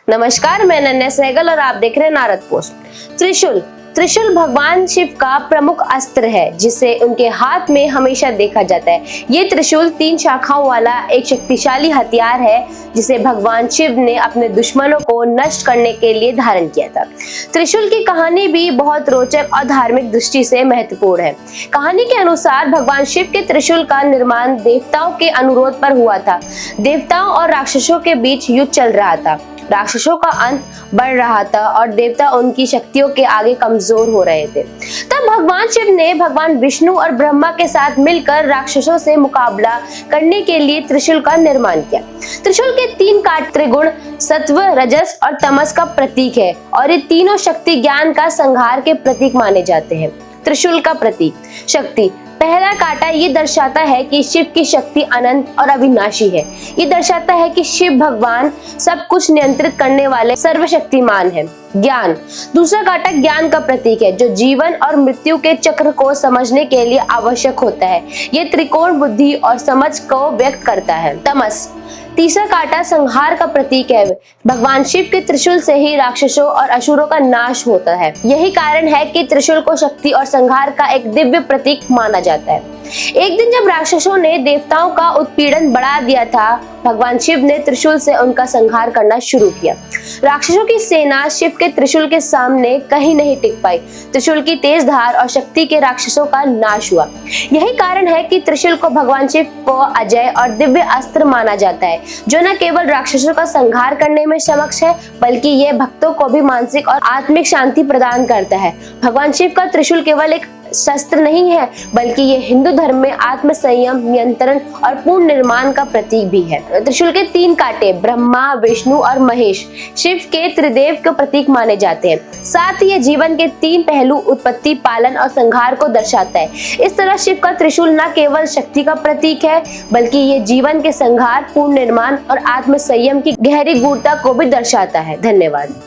नमस्कार, मैं नन्या सहगल और आप देख रहे हैं नारद पोस्ट। त्रिशूल त्रिशूल भगवान शिव का प्रमुख अस्त्र है जिसे उनके हाथ में हमेशा देखा जाता है। ये त्रिशूल 3 शाखाओं वाला एक शक्तिशाली हथियार है जिसे भगवान शिव ने अपने दुश्मनों को नष्ट करने के लिए धारण किया था। त्रिशूल की कहानी भी बहुत रोचक और धार्मिक दृष्टि से महत्वपूर्ण है। कहानी के अनुसार भगवान शिव के त्रिशूल का निर्माण देवताओं के अनुरोध पर हुआ था। देवताओं और राक्षसों के बीच युद्ध चल रहा था। राक्षसों का अंत बढ़ रहा था और देवता उनकी शक्तियों के आगे कमजोर हो रहे थे। तब भगवान शिव ने भगवान विष्णु और ब्रह्मा के साथ मिलकर राक्षसों से मुकाबला करने के लिए त्रिशूल का निर्माण किया। त्रिशूल के 3 काट त्रिगुण सत्व, रजस और तमस का प्रतीक है और ये तीनों शक्ति ज्ञान का संहार के प्रतीक माने जाते हैं। त्रिशूल का प्रतीक शक्ति। पहला कांटा ये दर्शाता है कि शिव की शक्ति अनंत और अविनाशी है। ये दर्शाता है कि शिव भगवान सब कुछ नियंत्रित करने वाले सर्वशक्तिमान है। ज्ञान। दूसरा कांटा ज्ञान का प्रतीक है जो जीवन और मृत्यु के चक्र को समझने के लिए आवश्यक होता है। ये त्रिकोण बुद्धि और समझ को व्यक्त करता है। तमस। तीसरा कांटा संहार का प्रतीक है। भगवान शिव के त्रिशूल से ही राक्षसों और असुरों का नाश होता है। यही कारण है कि त्रिशूल को शक्ति और संहार का एक दिव्य प्रतीक माना जाता है। एक दिन जब राक्षसों ने देवताओं का उत्पीड़न बढ़ा दिया था, भगवान शिव ने त्रिशूल से उनका संहार करना शुरू किया। राक्षसों की सेना शिव के त्रिशूल के सामने कहीं नहीं टिक पाई। त्रिशूल की तेज धार और शक्ति के राक्षसों का नाश हुआ। यही कारण है कि त्रिशूल को भगवान शिव को अजय और दिव्य अस्त्र माना जाता है जो न केवल राक्षसों का संहार करने में सक्षम है बल्कि यह भक्तों को भी मानसिक और आत्मिक शांति प्रदान करता है। भगवान शिव का त्रिशूल केवल एक शस्त्र नहीं है बल्कि ये हिंदू धर्म में आत्म संयम, नियंत्रण और पूर्ण निर्माण का प्रतीक भी है। त्रिशूल के 3 कांटे ब्रह्मा, विष्णु और महेश शिव के त्रिदेव के प्रतीक माने जाते हैं। साथ ही ये जीवन के 3 पहलू उत्पत्ति, पालन और संहार को दर्शाता है। इस तरह शिव का त्रिशूल न केवल शक्ति का प्रतीक है बल्कि ये जीवन के संहार, पूर्ण निर्माण और आत्म संयम की गहरी गूढ़ता को भी दर्शाता है। धन्यवाद।